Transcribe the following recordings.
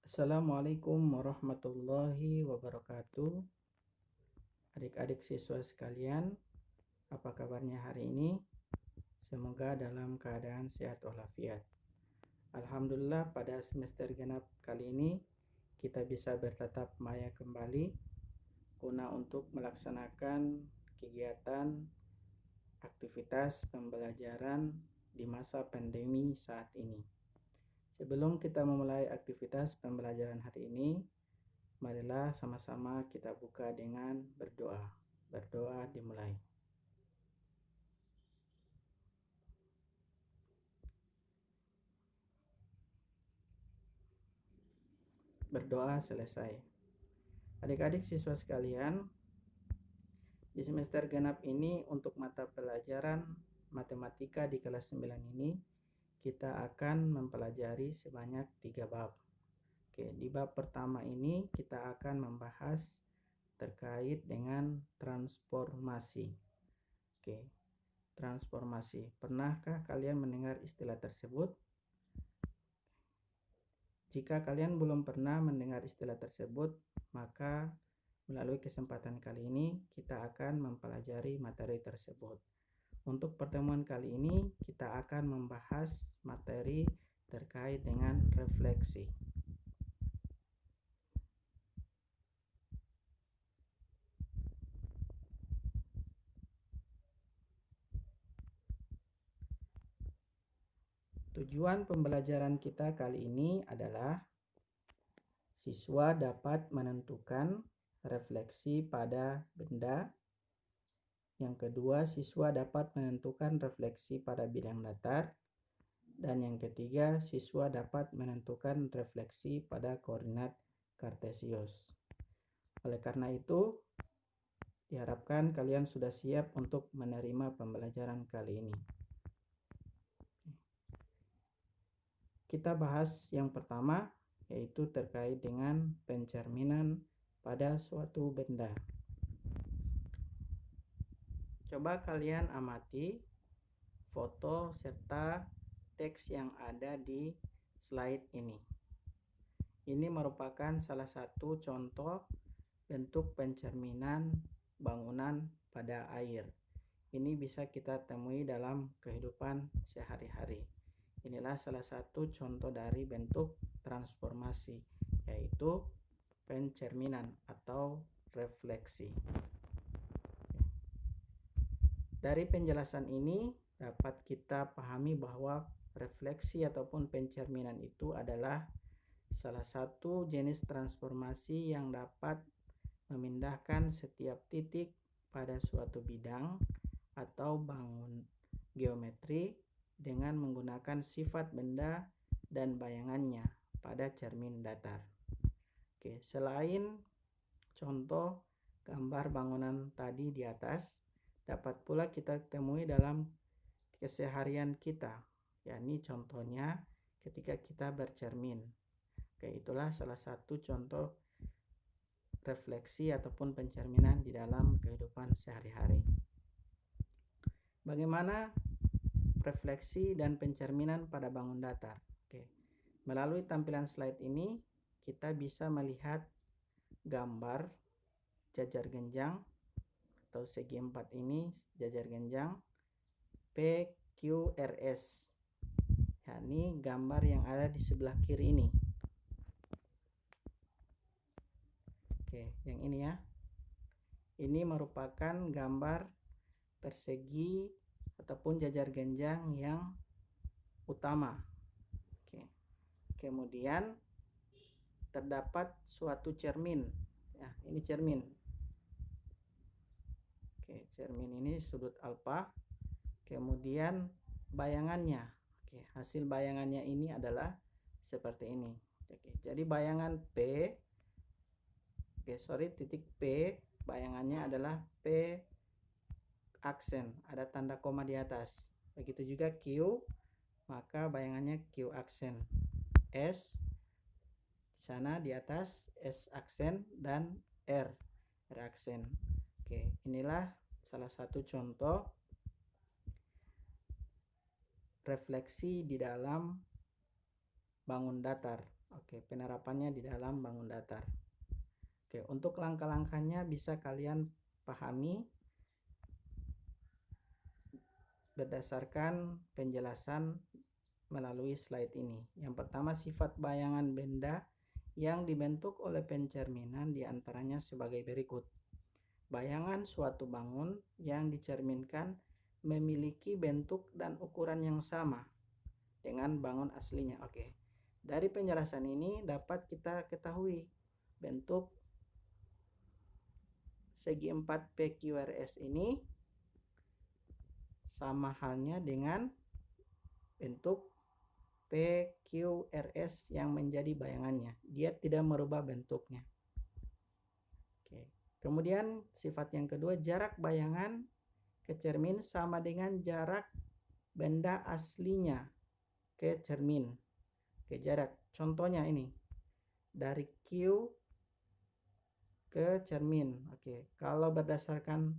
Assalamualaikum warahmatullahi wabarakatuh. Adik-adik siswa sekalian, apa kabarnya hari ini? Semoga dalam keadaan sehat walafiat. Alhamdulillah, pada semester genap kali ini kita bisa bertatap maya kembali guna untuk melaksanakan kegiatan aktivitas pembelajaran di masa pandemi saat ini. Sebelum kita memulai aktivitas pembelajaran hari ini, marilah sama-sama kita buka dengan berdoa. Berdoa dimulai. Berdoa selesai. Adik-adik siswa sekalian, di semester genap ini untuk mata pelajaran matematika di kelas 9 ini kita akan mempelajari sebanyak 3 bab. Di bab pertama ini kita akan membahas terkait dengan transformasi. Transformasi. Pernahkah kalian mendengar istilah tersebut? Jika kalian belum pernah mendengar istilah tersebut, maka melalui kesempatan kali ini kita akan mempelajari materi tersebut. Untuk pertemuan kali ini kita akan membahas materi terkait dengan refleksi. Tujuan pembelajaran kita kali ini adalah siswa dapat menentukan refleksi pada benda. Yang kedua, siswa dapat menentukan refleksi pada bidang datar. Dan yang ketiga, siswa dapat menentukan refleksi pada koordinat kartesius. Oleh karena itu, diharapkan kalian sudah siap untuk menerima pembelajaran kali ini. Kita bahas yang pertama, yaitu terkait dengan pencerminan pada suatu benda. Coba kalian amati foto serta teks yang ada di slide ini. Ini merupakan salah satu contoh bentuk pencerminan bangunan pada air. Ini bisa kita temui dalam kehidupan sehari-hari. Inilah salah satu contoh dari bentuk transformasi, yaitu pencerminan atau refleksi. Dari penjelasan ini dapat kita pahami bahwa refleksi ataupun pencerminan itu adalah salah satu jenis transformasi yang dapat memindahkan setiap titik pada suatu bidang atau bangun geometri dengan menggunakan sifat benda dan bayangannya pada cermin datar. Selain contoh gambar bangunan tadi di atas, dapat pula kita temui dalam keseharian kita, yakni contohnya ketika kita bercermin. Itulah salah satu contoh refleksi ataupun pencerminan di dalam kehidupan sehari-hari. Bagaimana refleksi dan pencerminan pada bangun datar? Melalui tampilan slide ini kita bisa melihat gambar jajar genjang atau segi 4 ini, jajar genjang PQRS. Ini gambar yang ada di sebelah kiri ini. Yang ini ya. Ini merupakan gambar persegi ataupun jajar genjang yang utama. Kemudian terdapat suatu cermin. Ini cermin. Cermin ini sudut alfa. Kemudian bayangannya. Hasil bayangannya ini adalah seperti ini. Jadi bayangan titik P, bayangannya adalah P aksen, ada tanda koma di atas. Begitu juga Q, maka bayangannya Q aksen. S di sana di atas S aksen dan R aksen. Inilah salah satu contoh refleksi di dalam bangun datar. Oke, penerapannya di dalam bangun datar. Oke, untuk langkah-langkahnya bisa kalian pahami berdasarkan penjelasan melalui slide ini. Yang pertama, sifat bayangan benda yang dibentuk oleh pencerminan diantaranya sebagai berikut. Bayangan suatu bangun yang dicerminkan memiliki bentuk dan ukuran yang sama dengan bangun aslinya. Oke. Dari penjelasan ini dapat kita ketahui bentuk segi 4 PQRS ini sama halnya dengan bentuk PQRS yang menjadi bayangannya. Dia tidak merubah bentuknya. Oke. Kemudian sifat yang kedua, jarak bayangan ke cermin sama dengan jarak benda aslinya ke cermin. Oke, jarak. Contohnya ini. Dari Q ke cermin. Oke, kalau berdasarkan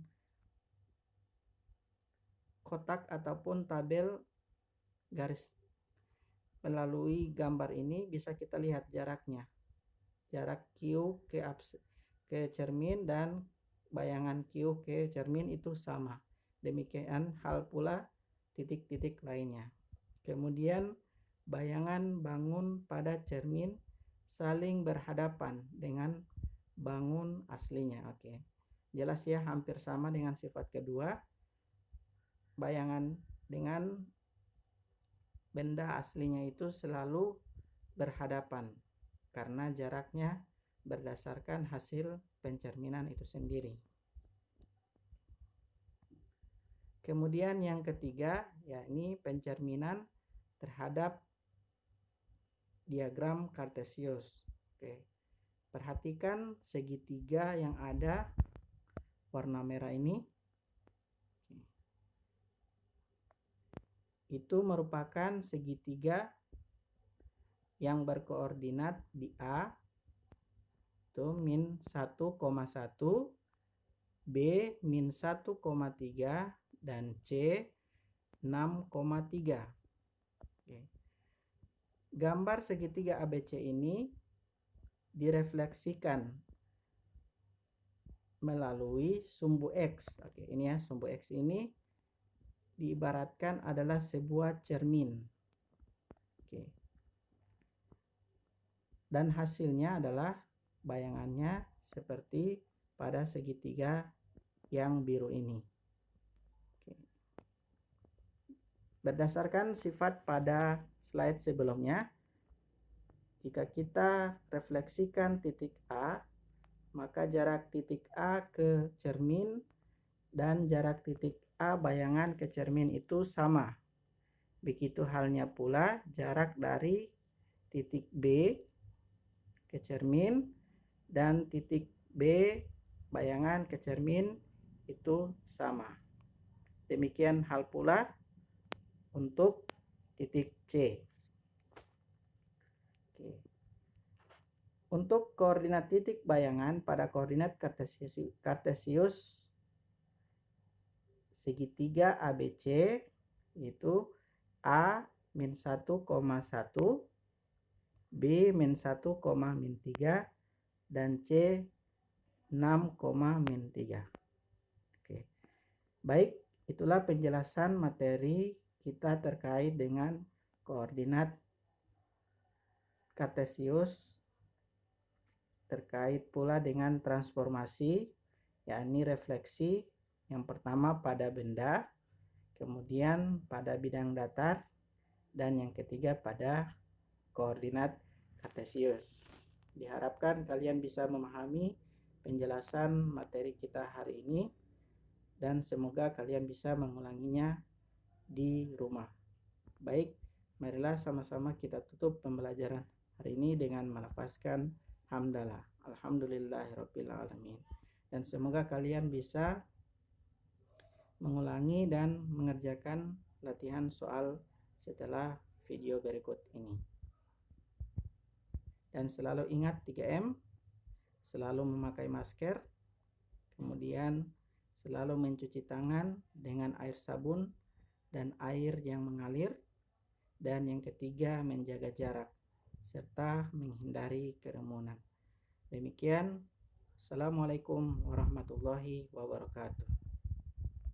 kotak ataupun tabel garis melalui gambar ini bisa kita lihat jaraknya. Jarak Q ke cermin dan bayangan Q ke cermin itu sama. Demikian hal pula titik-titik lainnya. Kemudian bayangan bangun pada cermin saling berhadapan dengan bangun aslinya. Oke. Jelas ya, hampir sama dengan sifat kedua. Bayangan dengan benda aslinya itu selalu berhadapan karena jaraknya berdasarkan hasil pencerminan itu sendiri. Kemudian yang ketiga, yakni pencerminan terhadap diagram Cartesius. Oke. Perhatikan segitiga yang ada warna merah ini. Itu merupakan segitiga yang berkoordinat di A itu min 1,1, B min 1,3, dan C 6,3. Oke. Gambar segitiga ABC ini direfleksikan melalui sumbu X. Oke, ini ya, sumbu X ini diibaratkan adalah sebuah cermin. Oke. Dan hasilnya adalah bayangannya seperti pada segitiga yang biru ini. Oke. Berdasarkan sifat pada slide sebelumnya, jika kita refleksikan titik A, maka jarak titik A ke cermin dan jarak titik A bayangan ke cermin itu sama. Begitu halnya pula jarak dari titik B ke cermin dan titik B bayangan ke cermin itu sama. Demikian hal pula untuk titik C. Oke. Untuk koordinat titik bayangan pada koordinat Cartesius segitiga ABC itu A min 1,1, B min 1,-3, dan C 6,-3. Oke. Baik, itulah penjelasan materi kita terkait dengan koordinat Cartesius terkait pula dengan transformasi, yakni refleksi. Yang pertama pada benda, kemudian pada bidang datar, dan yang ketiga pada koordinat Cartesius. Diharapkan kalian bisa memahami penjelasan materi kita hari ini dan semoga kalian bisa mengulanginya di rumah. Baik, marilah sama-sama kita tutup pembelajaran hari ini dengan melafazkan hamdalah. Alhamdulillahirabbil alamin. Dan semoga kalian bisa mengulangi dan mengerjakan latihan soal setelah video berikut ini. Dan selalu ingat 3M, selalu memakai masker, kemudian selalu mencuci tangan dengan air sabun dan air yang mengalir, dan yang ketiga menjaga jarak. serta menghindari kerumunan. Demikian, Assalamualaikum warahmatullahi wabarakatuh.